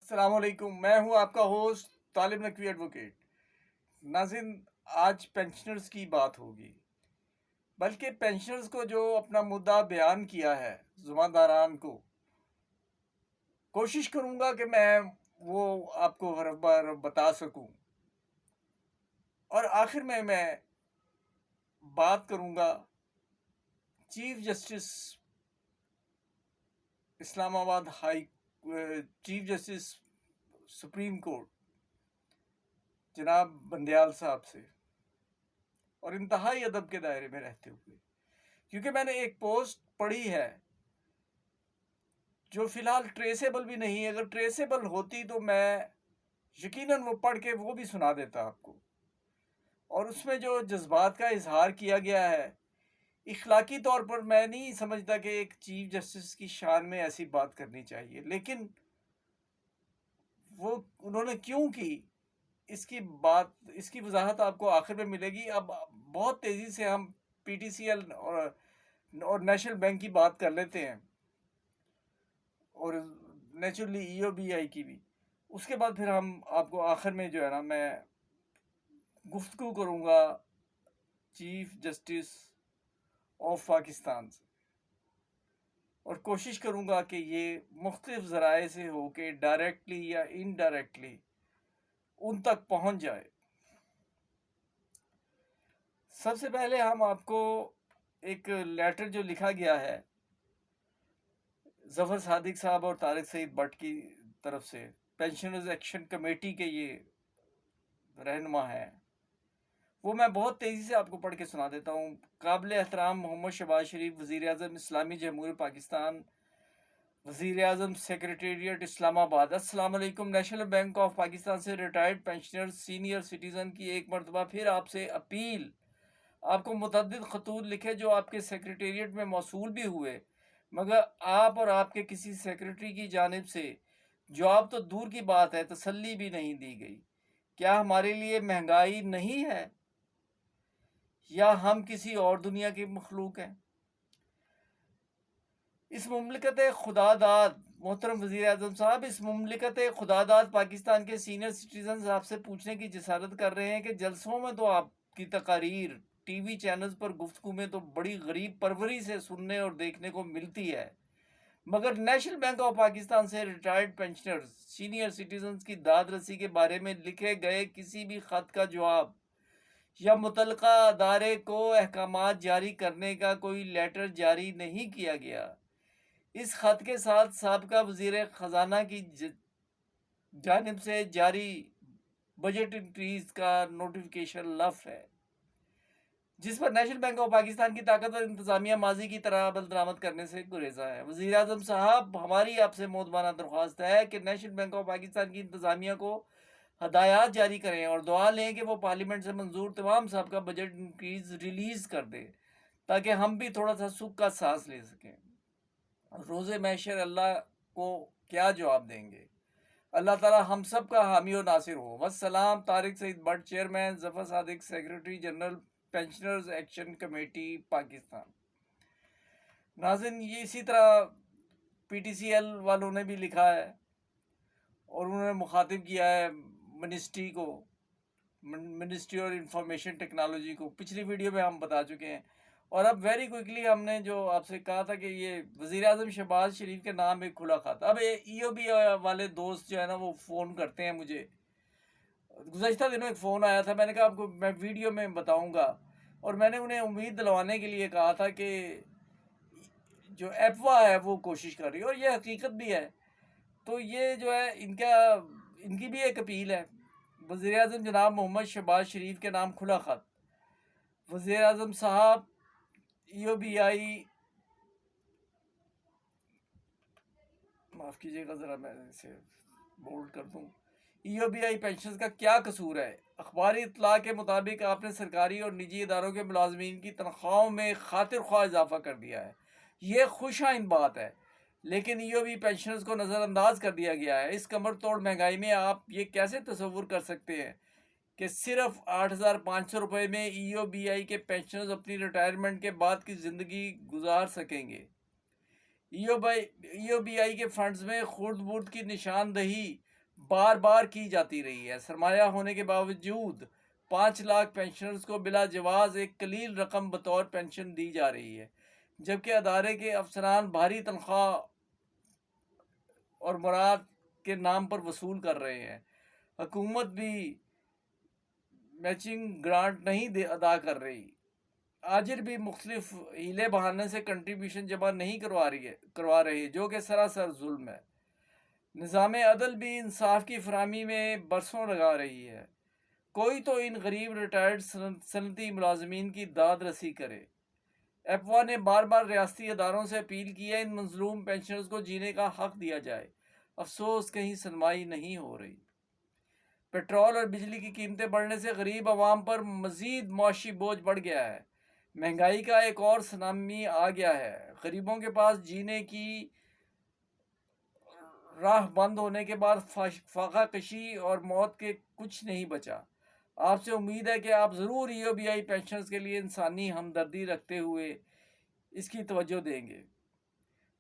السلام علیکم، میں ہوں آپ کا ہوسٹ طالب نقوی ایڈوکیٹ۔ ناظرین، آج پینشنرز کی بات ہوگی، بلکہ پینشنرز کو جو اپنا مدعا بیان کیا ہے ذمہ داران کو، کوشش کروں گا کہ میں وہ آپ کو ہر بار بتا سکوں، اور آخر میں بات کروں گا چیف جسٹس اسلام آباد چیف جسٹس سپریم کورٹ جناب بندیال صاحب سے، اور انتہائی ادب کے دائرے میں رہتے ہوئے، کیونکہ میں نے ایک پوسٹ پڑھی ہے جو فی الحال ٹریسیبل بھی نہیں ہے۔ اگر ٹریسیبل ہوتی تو میں یقیناً وہ پڑھ کے وہ بھی سنا دیتا آپ کو۔ اور اس میں جو جذبات کا اظہار کیا گیا ہے، اخلاقی طور پر میں نہیں سمجھتا کہ ایک چیف جسٹس کی شان میں ایسی بات کرنی چاہیے، لیکن وہ انہوں نے کیوں کی، اس کی وضاحت آپ کو آخر میں ملے گی۔ اب بہت تیزی سے ہم پی ٹی سی ایل اور نیشنل بینک کی بات کر لیتے ہیں، اور نیچرلی ای او بی آئی کی بھی۔ اس کے بعد پھر ہم آپ کو آخر میں جو ہے نا، میں گفتگو کروں گا چیف جسٹس آف پاکستان سے، اور کوشش کروں گا کہ یہ مختلف ذرائع سے ہو کے ڈائریکٹلی یا انڈائریکٹلی ان تک پہنچ جائے۔ سب سے پہلے ہم آپ کو ایک لیٹر جو لکھا گیا ہے ظفر صادق صاحب اور طارق سعید بٹ کی طرف سے، پینشنرز ایکشن کمیٹی کے یہ رہنما ہیں، وہ میں بہت تیزی سے آپ کو پڑھ کے سنا دیتا ہوں۔ قابل احترام محمد شہباز شریف، وزیر اعظم اسلامی جمہوریہ پاکستان، وزیر اعظم سیکریٹریٹ اسلام آباد، السلام علیکم۔ نیشنل بینک آف پاکستان سے ریٹائرڈ پینشنر سینئر سٹیزن کی ایک مرتبہ پھر آپ سے اپیل۔ آپ کو متعدد خطوط لکھے جو آپ کے سیکریٹریٹ میں موصول بھی ہوئے، مگر آپ اور آپ کے کسی سیکریٹری کی جانب سے جواب تو دور کی بات ہے، تسلی بھی نہیں دی گئی۔ کیا ہمارے لیے مہنگائی نہیں ہے، یا ہم کسی اور دنیا کے مخلوق ہیں؟ اس مملکت خدا داد، محترم وزیر اعظم صاحب، اس مملکت خدا داد پاکستان کے سینئر سٹیزنز آپ سے پوچھنے کی جسارت کر رہے ہیں کہ جلسوں میں تو آپ کی تقاریر، ٹی وی چینلز پر گفتگو میں تو بڑی غریب پروری سے سننے اور دیکھنے کو ملتی ہے، مگر نیشنل بینک آف پاکستان سے ریٹائرڈ پینشنرز سینئر سٹیزنز کی داد رسی کے بارے میں لکھے گئے کسی بھی خط کا جواب یا متعلقہ ادارے کو احکامات جاری کرنے کا کوئی لیٹر جاری نہیں کیا گیا۔ اس خط کے ساتھ سابقہ وزیر خزانہ کی جانب سے جاری بجٹ انکریز کا نوٹیفیکیشن لف ہے، جس پر نیشنل بینک آف پاکستان کی طاقتور انتظامیہ ماضی کی طرح عمل درآمد کرنے سے گریزا ہے۔ وزیر اعظم صاحب، ہماری آپ سے مؤدبانہ درخواست ہے کہ نیشنل بینک آف پاکستان کی انتظامیہ کو ہدایات جاری کریں اور دعا لیں کہ وہ پارلیمنٹ سے منظور تمام سابقہ بجٹ انکریز ریلیز کر دے، تاکہ ہم بھی تھوڑا سا سکھ کا سانس لے سکیں۔ روز محشر اللہ کو کیا جواب دیں گے؟ اللہ تعالی ہم سب کا حامی و ناصر ہو۔ والسلام، Tariq Saeed Butt, chairman, Zafar Sadiq, secretary general, pensioners action committee Pakistan. ناظرین، یہ اسی طرح پی ٹی سی ایل والوں نے بھی لکھا ہے، اور انہوں نے مخاطب کیا ہے منسٹری کو، منسٹری اور انفارمیشن ٹیکنالوجی کو۔ پچھلی ویڈیو میں ہم بتا چکے ہیں، اور اب ویری کوئکلی ہم نے جو آپ سے کہا تھا کہ یہ وزیر اعظم شہباز شریف کے نام ایک کھلا خط۔ اب ای او بی والے دوست جو ہے نا، وہ فون کرتے ہیں مجھے۔ گزشتہ دنوں ایک فون آیا تھا، میں نے کہا آپ کو میں ویڈیو میں بتاؤں گا، اور میں نے انہیں امید دلوانے کے لیے کہا تھا کہ جو ایپوا ہے وہ کوشش کر رہی ہے، اور یہ حقیقت بھی ہے۔ تو یہ جو ہے ان کی بھی ایک اپیل ہے۔ وزیر اعظم جناب محمد شہباز شریف کے نام کھلا خط۔ وزیر اعظم صاحب، ای او بی آئی، معاف کیجیے گا ذرا میں اسے بولڈ کر دوں، ای او بی آئی پینشنز کا کیا قصور ہے؟ اخباری اطلاع کے مطابق آپ نے سرکاری اور نجی اداروں کے ملازمین کی تنخواہوں میں خاطر خواہ اضافہ کر دیا ہے۔ یہ خوش آئند بات ہے، لیکن ای او بی پینشنرز کو نظر انداز کر دیا گیا ہے۔ اس کمر توڑ مہنگائی میں آپ یہ کیسے تصور کر سکتے ہیں کہ صرف 8,500 روپے میں ای او بی آئی کے پینشنرز اپنی ریٹائرمنٹ کے بعد کی زندگی گزار سکیں گے؟ ای او بی آئی کے فنڈز میں خرد برد کی نشاندہی بار بار کی جاتی رہی ہے۔ سرمایہ ہونے کے باوجود 5 لاکھ پینشنرز کو بلا جواز ایک قلیل رقم بطور پینشن دی جا رہی ہے، جبکہ ادارے کے افسران بھاری تنخواہ اور مراد کے نام پر وصول کر رہے ہیں۔ حکومت بھی میچنگ گرانٹ نہیں ادا کر رہی۔ آجر بھی مختلف ہیلے بہانے سے کنٹریبیوشن جمع نہیں کروا رہے، جو کہ سراسر ظلم ہے۔ نظام عدل بھی انصاف کی فراہمی میں برسوں لگا رہی ہے۔ کوئی تو ان غریب ریٹائرڈ صنعتی ملازمین کی داد رسی کرے۔ ایپوا نے بار بار ریاستی اداروں سے اپیل کی ہے ان مظلوم پینشنرز کو جینے کا حق دیا جائے۔ افسوس کہیں سنوائی نہیں ہو رہی۔ پیٹرول اور بجلی کی قیمتیں بڑھنے سے غریب عوام پر مزید معاشی بوجھ بڑھ گیا ہے۔ مہنگائی کا ایک اور سنامی آ گیا ہے۔ غریبوں کے پاس جینے کی راہ بند ہونے کے بعد فاقہ کشی اور موت کے کچھ نہیں بچا۔ آپ سے امید ہے کہ آپ ضرور ای او بی آئی پینشنرز کے لیے انسانی ہمدردی رکھتے ہوئے اس کی توجہ دیں گے۔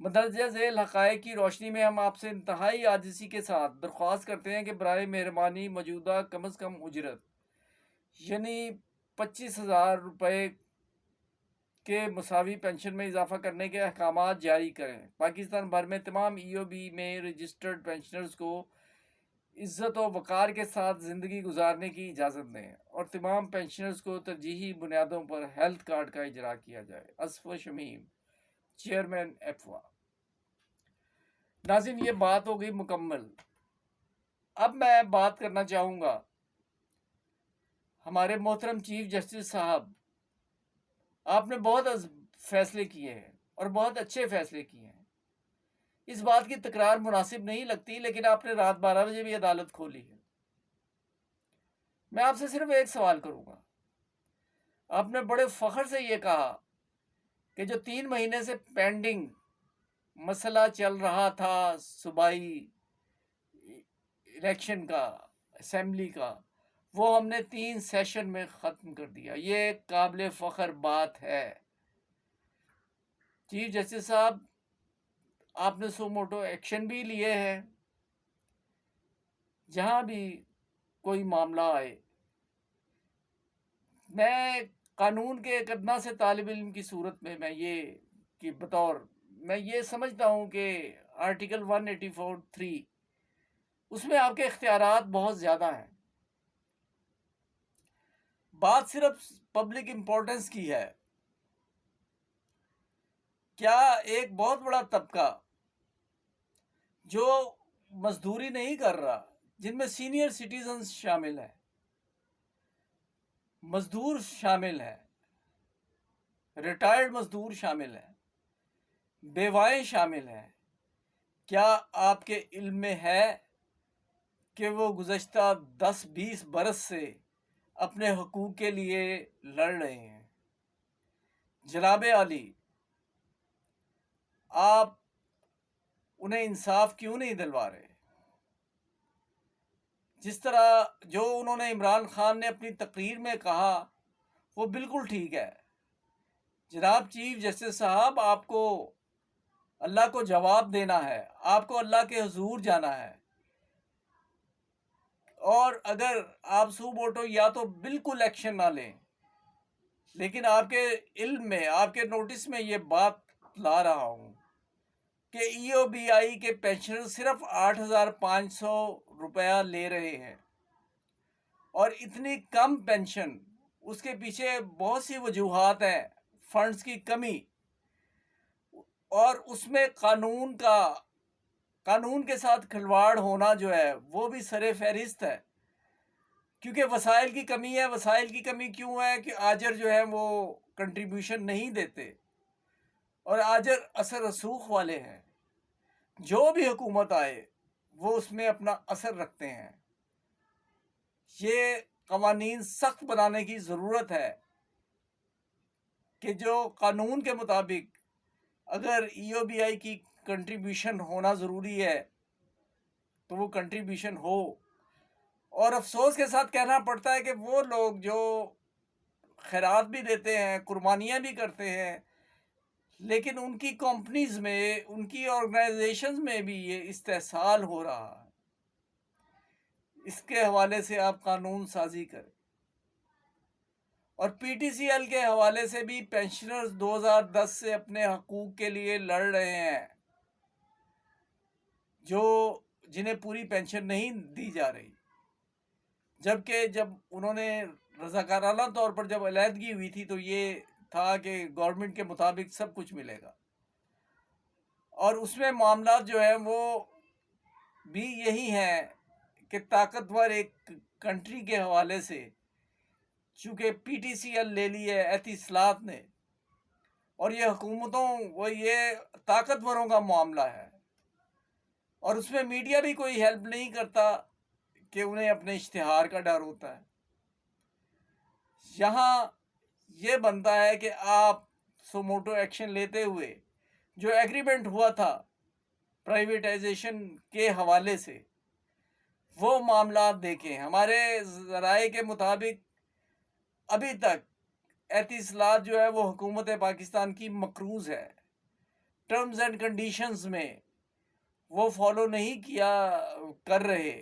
مندرجہ ذیل حقائق کی روشنی میں ہم آپ سے انتہائی عاجزی کے ساتھ درخواست کرتے ہیں کہ برائے مہربانی موجودہ کم از کم اجرت یعنی 25,000 روپے کے مساوی پینشن میں اضافہ کرنے کے احکامات جاری کریں۔ پاکستان بھر میں تمام ای او بی میں رجسٹرڈ پینشنرز کو عزت و وقار کے ساتھ زندگی گزارنے کی اجازت دیں، اور تمام پینشنرز کو ترجیحی بنیادوں پر ہیلتھ کارڈ کا اجرا کیا جائے۔ اصف شمیم، چیئرمین ایپوا۔ ناظرین، یہ بات ہو گئی مکمل۔ اب میں بات کرنا چاہوں گا ہمارے محترم چیف جسٹس صاحب، آپ نے بہت فیصلے کیے ہیں اور بہت اچھے فیصلے کیے ہیں۔ اس بات کی تکرار مناسب نہیں لگتی، لیکن آپ نے رات 12 بجے بھی عدالت کھولی ہے۔ میں آپ سے صرف ایک سوال کروں گا۔ آپ نے بڑے فخر سے یہ کہا کہ جو 3 مہینے سے پینڈنگ مسئلہ چل رہا تھا صوبائی الیکشن کا، اسمبلی کا، وہ ہم نے 3 سیشن میں ختم کر دیا۔ یہ قابل فخر بات ہے۔ چیف جسٹس صاحب، آپ نے سو موٹو ایکشن بھی لیے ہیں۔ جہاں بھی کوئی معاملہ آئے، میں قانون کے ایک ادنا سے طالب علم کی صورت میں میں یہ سمجھتا ہوں کہ آرٹیکل 184(3) اس میں آپ کے اختیارات بہت زیادہ ہیں۔ بات صرف پبلک امپورٹنس کی ہے۔ کیا ایک بہت بڑا طبقہ جو مزدوری نہیں کر رہا، جن میں سینئر سٹیزنز شامل ہیں، مزدور شامل ہیں، ریٹائرڈ مزدور شامل ہیں، بیوائیں شامل ہیں، کیا آپ کے علم میں ہے کہ وہ گزشتہ 10-20 برس سے اپنے حقوق کے لیے لڑ رہے ہیں؟ جناب عالی، آپ انہیں انصاف کیوں نہیں دلوا رہے؟ جس طرح جو انہوں نے عمران خان نے اپنی تقریر میں کہا وہ بالکل ٹھیک ہے۔ جناب چیف جسٹس صاحب، آپ کو اللہ کو جواب دینا ہے، آپ کو اللہ کے حضور جانا ہے، اور اگر آپ سو موٹو یا تو بالکل ایکشن نہ لیں، لیکن آپ کے علم میں، آپ کے نوٹس میں یہ بات لا رہا ہوں کہ ای او بی آئی کے پینشنر صرف 8,500 روپیہ لے رہے ہیں، اور اتنی کم پینشن، اس کے پیچھے بہت سی وجوہات ہیں۔ فنڈز کی کمی، اور اس میں قانون کے ساتھ کھلواڑ ہونا جو ہے وہ بھی سر فہرست ہے، کیونکہ وسائل کی کمی ہے۔ وسائل کی کمی کیوں ہے؟ کہ آجر جو ہے وہ کنٹریبیوشن نہیں دیتے، اور آجر اثر رسوخ والے ہیں۔ جو بھی حکومت آئے وہ اس میں اپنا اثر رکھتے ہیں۔ یہ قوانین سخت بنانے کی ضرورت ہے کہ جو قانون کے مطابق اگر ای او بی آئی کی کنٹریبیوشن ہونا ضروری ہے تو وہ کنٹریبیوشن ہو۔ اور افسوس کے ساتھ کہنا پڑتا ہے کہ وہ لوگ جو خیرات بھی دیتے ہیں، قربانیاں بھی کرتے ہیں، لیکن ان کی کمپنیز میں، ان کی آرگنائزیشنز میں بھی یہ استحصال ہو رہا ہے۔ اس کے حوالے سے آپ قانون سازی کریں. اور پی ٹی سی ایل کے حوالے سے بھی پینشنرز 2010 سے اپنے حقوق کے لیے لڑ رہے ہیں، جنہیں پوری پینشن نہیں دی جا رہی، جبکہ جب انہوں نے رضاکارانہ طور پر جب علیحدگی ہوئی تھی تو یہ تھا کہ گورنمنٹ کے مطابق سب کچھ ملے گا، اور اس میں معاملات جو ہیں وہ بھی یہی ہیں کہ طاقتور ایک کنٹری کے حوالے سے چونکہ P T C L A لی ہے اعتصالات نے، اور یہ حکومتوں یہ طاقتوروں کا معاملہ ہے، اور اس میں میڈیا بھی کوئی ہیلپ نہیں کرتا کہ انہیں اپنے اشتہار کا ڈر ہوتا ہے. یہاں یہ بنتا ہے کہ آپ سوموٹو ایکشن لیتے ہوئے جو ایگریمنٹ ہوا تھا پرائیویٹائزیشن کے حوالے سے وہ معاملات دیکھیں. ہمارے ذرائع کے مطابق ابھی تک اعتصالات جو ہے وہ حکومت پاکستان کی مقروض ہے، ٹرمز اینڈ کنڈیشنز میں وہ فالو نہیں کر رہے،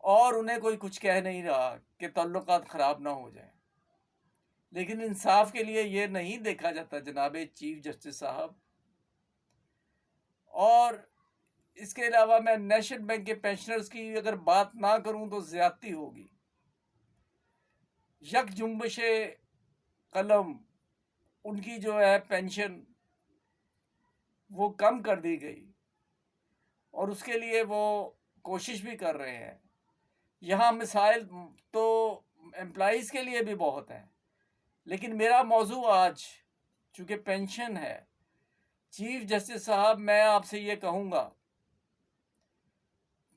اور انہیں کوئی کچھ کہہ نہیں رہا کہ تعلقات خراب نہ ہو جائیں. لیکن انصاف کے لیے یہ نہیں دیکھا جاتا جناب چیف جسٹس صاحب. اور اس کے علاوہ میں نیشنل بینک کے پینشنرز کی اگر بات نہ کروں تو زیادتی ہوگی. یک جنبش قلم ان کی جو ہے پینشن وہ کم کر دی گئی، اور اس کے لیے وہ کوشش بھی کر رہے ہیں. یہاں مسائل تو امپلائیز کے لیے بھی بہت ہیں، لیکن میرا موضوع آج چونکہ پینشن ہے، چیف جسٹس صاحب میں آپ سے یہ کہوں گا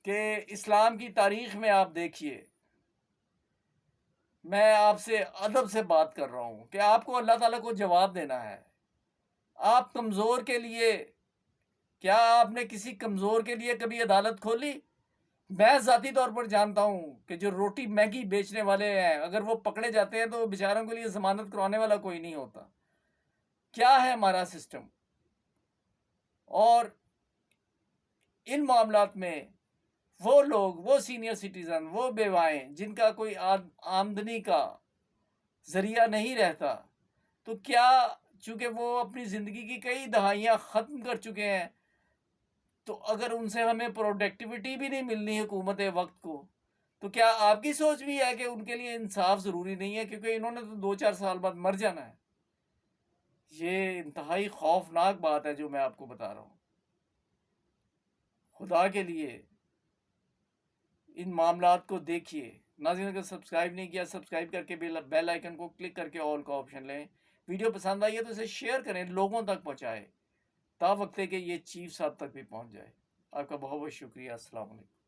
کہ اسلام کی تاریخ میں آپ دیکھیے، میں آپ سے ادب سے بات کر رہا ہوں کہ آپ کو اللہ تعالیٰ کو جواب دینا ہے. آپ کمزور کے لیے، کیا آپ نے کسی کمزور کے لیے کبھی عدالت کھولی؟ میں ذاتی طور پر جانتا ہوں کہ جو روٹی میگی بیچنے والے ہیں اگر وہ پکڑے جاتے ہیں تو بیچاروں کے لیے ضمانت کروانے والا کوئی نہیں ہوتا. کیا ہے ہمارا سسٹم؟ اور ان معاملات میں وہ لوگ، وہ سینئر سٹیزن، وہ بیوائیں جن کا کوئی آمدنی کا ذریعہ نہیں رہتا، تو کیا چونکہ وہ اپنی زندگی کی کئی دہائیاں ختم کر چکے ہیں، تو اگر ان سے ہمیں پروڈکٹیوٹی بھی نہیں ملنی حکومت وقت کو، تو کیا آپ کی سوچ بھی ہے کہ ان کے لیے انصاف ضروری نہیں ہے کیونکہ انہوں نے تو 2-4 سال بعد مر جانا ہے؟ یہ انتہائی خوفناک بات ہے جو میں آپ کو بتا رہا ہوں. خدا کے لیے ان معاملات کو دیکھیے. ناظرین اگر سبسکرائب نہیں کیا سبسکرائب کر کے بیل آئیکن کو کلک کر کے آل کا آپشن لیں. ویڈیو پسند آئی ہے تو اسے شیئر کریں، لوگوں تک پہنچائیں، تا وقت ہے کہ یہ چیف صاحب تک بھی پہنچ جائے. آپ کا بہت بہت شکریہ. السلام علیکم.